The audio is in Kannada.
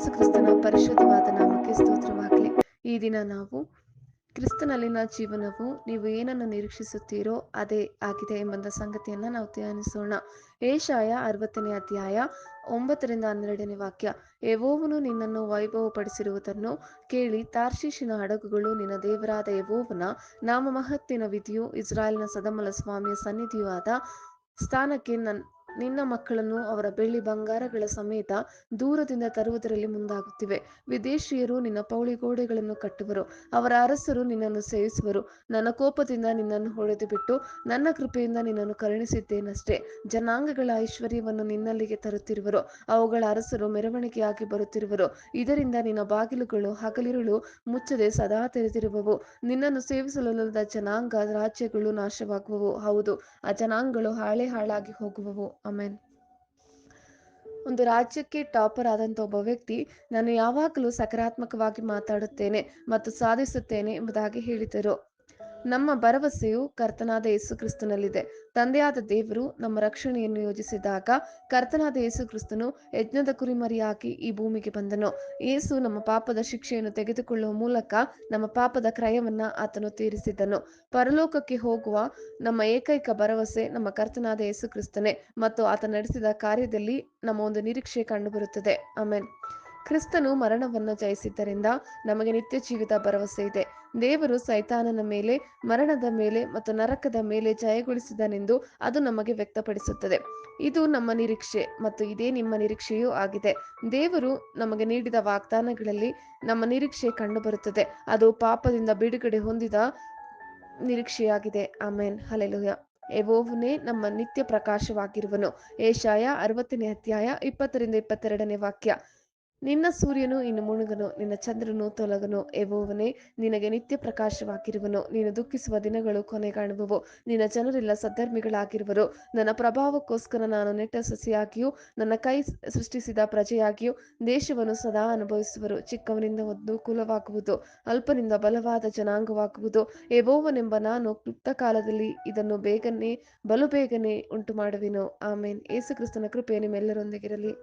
ಯೇಸು ಕ್ರಿಸ್ತನ ಪರಿಶುದ್ಧವಾದ ನಾಮಕ್ಕೆ ಸ್ತೋತ್ರವಾಗಲಿ. ಈ ದಿನ ನಾವು ಕ್ರಿಸ್ತನಲ್ಲಿನ ಜೀವನವು ನೀವು ಏನನ್ನು ನಿರೀಕ್ಷಿಸುತ್ತೀರೋ ಅದೇ ಆಗಿದೆ ಎಂಬ ಸಂಗತಿಯನ್ನು ನಾವು ಧ್ಯಾನಿಸೋಣ. ಏಷಾಯ 60ನೇ ಅಧ್ಯಾಯ 9-12 ವಾಕ್ಯ. ಯೆಹೋವನು ನಿನ್ನನ್ನು ವೈಭವಪಡಿಸಿರುವುದನ್ನು ಕೇಳಿ ತಾರ್ಷೀಷಿನ ಹಡಗುಗಳು ನಿನ್ನ ದೇವರಾದ ಯೆಹೋವನ ನಾಮಮಹತ್ತಿನ ವಿಧಿಯು ಇಸ್ರಾಯೇಲಿನ ಸದಮಲ ಸ್ವಾಮಿಯ ಸನ್ನಿಧಿಯೂ ಆದ ಸ್ಥಾನಕ್ಕೆ ನಿನ್ನ ಮಕ್ಕಳನ್ನು ಅವರ ಬೆಳ್ಳಿ ಬಂಗಾರಗಳ ಸಮೇತ ದೂರದಿಂದ ತರುವುದರಲ್ಲಿ ಮುಂದಾಗುತ್ತಿವೆ. ವಿದೇಶಿಯರು ನಿನ್ನ ಪೌಳಿ ಗೋಡೆಗಳನ್ನು ಕಟ್ಟುವರು, ಅವರ ಅರಸರು ನಿನ್ನನ್ನು ಸೇವಿಸುವರು. ನನ್ನ ಕೋಪದಿಂದ ನಿನ್ನನ್ನು ಹೊಡೆದು ಬಿಟ್ಟು ನನ್ನ ಕೃಪೆಯಿಂದ ನಿನ್ನನ್ನು ಕರುಣಿಸಿದ್ದೇನಷ್ಟೇ. ಜನಾಂಗಗಳ ಐಶ್ವರ್ಯವನ್ನು ನಿನ್ನಲ್ಲಿಗೆ ತರುತ್ತಿರುವರು, ಅವುಗಳ ಅರಸರು ಮೆರವಣಿಗೆಯಾಗಿ ಬರುತ್ತಿರುವರು. ಇದರಿಂದ ನಿನ್ನ ಬಾಗಿಲುಗಳು ಹಗಲಿರುಳು ಮುಚ್ಚದೆ ಸದಾ ತೆರೆದಿರುವವು. ನಿನ್ನನ್ನು ಸೇವಿಸಲೊಲ್ಲದ ಜನಾಂಗ ರಾಜ್ಯಗಳು ನಾಶವಾಗುವವು, ಹೌದು, ಆ ಜನಾಂಗಗಳು ಹಾಳಾಗಿ ಹೋಗುವವು. ಆಮೆನ್. ಒಂದು ರಾಜ್ಯಕ್ಕೆ ಟಾಪರ್ ಆದಂಥ ಒಬ್ಬ ವ್ಯಕ್ತಿ, ನಾನು ಯಾವಾಗಲೂ ಸಕಾರಾತ್ಮಕವಾಗಿ ಮಾತಾಡುತ್ತೇನೆ ಮತ್ತು ಸಾಧಿಸುತ್ತೇನೆ ಎಂಬುದಾಗಿ ಹೇಳಿದರು. ನಮ್ಮ ಭರವಸೆಯು ಕರ್ತನಾದ ಯೇಸು ಕ್ರಿಸ್ತನಲ್ಲಿದೆ. ತಂದೆಯಾದ ದೇವರು ನಮ್ಮ ರಕ್ಷಣೆಯನ್ನು ಯೋಜಿಸಿದಾಗ ಕರ್ತನಾದ ಯೇಸು ಕ್ರಿಸ್ತನು ಯಜ್ಞದ ಕುರಿಮರಿಯಾಗಿ ಈ ಭೂಮಿಗೆ ಬಂದನು. ಯೇಸು ನಮ್ಮ ಪಾಪದ ಶಿಕ್ಷೆಯನ್ನು ತೆಗೆದುಕೊಳ್ಳುವ ಮೂಲಕ ನಮ್ಮ ಪಾಪದ ಕ್ರಯವನ್ನ ಆತನು ತೀರಿಸಿದ್ದನು. ಪರಲೋಕಕ್ಕೆ ಹೋಗುವ ನಮ್ಮ ಏಕೈಕ ಭರವಸೆ ನಮ್ಮ ಕರ್ತನಾದ ಯೇಸು ಕ್ರಿಸ್ತನೇ ಮತ್ತು ಆತ ನಡೆಸಿದ ಕಾರ್ಯದಲ್ಲಿ ನಮ್ಮ ಒಂದು ನಿರೀಕ್ಷೆ ಕಂಡುಬರುತ್ತದೆ. ಆಮೆನ್. ಕ್ರಿಸ್ತನು ಮರಣವನ್ನು ಜಯಿಸಿದ್ದರಿಂದ ನಮಗೆ ನಿತ್ಯ ಜೀವಿತ ಭರವಸೆ ಇದೆ. ದೇವರು ಸೈತಾನನ ಮೇಲೆ, ಮರಣದ ಮೇಲೆ ಮತ್ತು ನರಕದ ಮೇಲೆ ಜಯಗೊಳಿಸಿದನೆಂದು ಅದು ನಮಗೆ ವ್ಯಕ್ತಪಡಿಸುತ್ತದೆ. ಇದು ನಮ್ಮ ನಿರೀಕ್ಷೆ ಮತ್ತು ಇದೇ ನಿಮ್ಮ ನಿರೀಕ್ಷೆಯೂ ಆಗಿದೆ. ದೇವರು ನಮಗೆ ನೀಡಿದ ವಾಗ್ದಾನಗಳಲ್ಲಿ ನಮ್ಮ ನಿರೀಕ್ಷೆ ಕಂಡುಬರುತ್ತದೆ. ಅದು ಪಾಪದಿಂದ ಬಿಡುಗಡೆ ಹೊಂದಿದ ನಿರೀಕ್ಷೆಯಾಗಿದೆ. ಆಮೆನ್. ಹಲ್ಲೆಲೂಯಾ. ಯೆಹೋವನೇ ನಮ್ಮ ನಿತ್ಯ ಪ್ರಕಾಶವಾಗಿರುವನು. ಏಷಾಯ 60ನೇ ಅಧ್ಯಾಯ 20-22 ವಾಕ್ಯ. ನಿನ್ನ ಸೂರ್ಯನು ಇನ್ನು ಮುಳುಗನು, ನಿನ್ನ ಚಂದ್ರನು ತೊಲಗನು. ಯೆಹೋವನೇ ನಿನಗೆ ನಿತ್ಯ ಪ್ರಕಾಶವಾಗಿರುವನು. ನೀನು ದುಃಖಿಸುವ ದಿನಗಳು ಕೊನೆಗಾಣುವವು, ನಿನ್ನ ಜನರೆಲ್ಲ ಸದ್ಧರ್ಮಿಗಳಾಗಿರುವರು. ನನ್ನ ಪ್ರಭಾವಕ್ಕೋಸ್ಕರ ನಾನು ನೆಟ್ಟ ಸಸಿಯಾಗಿಯೂ ನನ್ನ ಕೈ ಸೃಷ್ಟಿಸಿದ ಪ್ರಜೆಯಾಗಿಯೂ ದೇಶವನ್ನು ಸದಾ ಅನುಭವಿಸುವರು. ಚಿಕ್ಕವನಿಂದ ಒಂದು ಕುಲವಾಗುವುದು, ಅಲ್ಪನಿಂದ ಬಲವಾದ ಜನಾಂಗವಾಗುವುದು. ಯೆಹೋವನೆಂಬ ನಾನು ಕ್ಲುಪ್ತ ಕಾಲದಲ್ಲಿ ಇದನ್ನು ಬಲು ಬೇಗನೆ ಉಂಟು ಮಾಡುವೆನು. ಆಮೆನ್. ಯೇಸು ಕ್ರಿಸ್ತನ ಕೃಪೆ ನಿಮ್ಮೆಲ್ಲರೊಂದಿಗಿರಲಿ.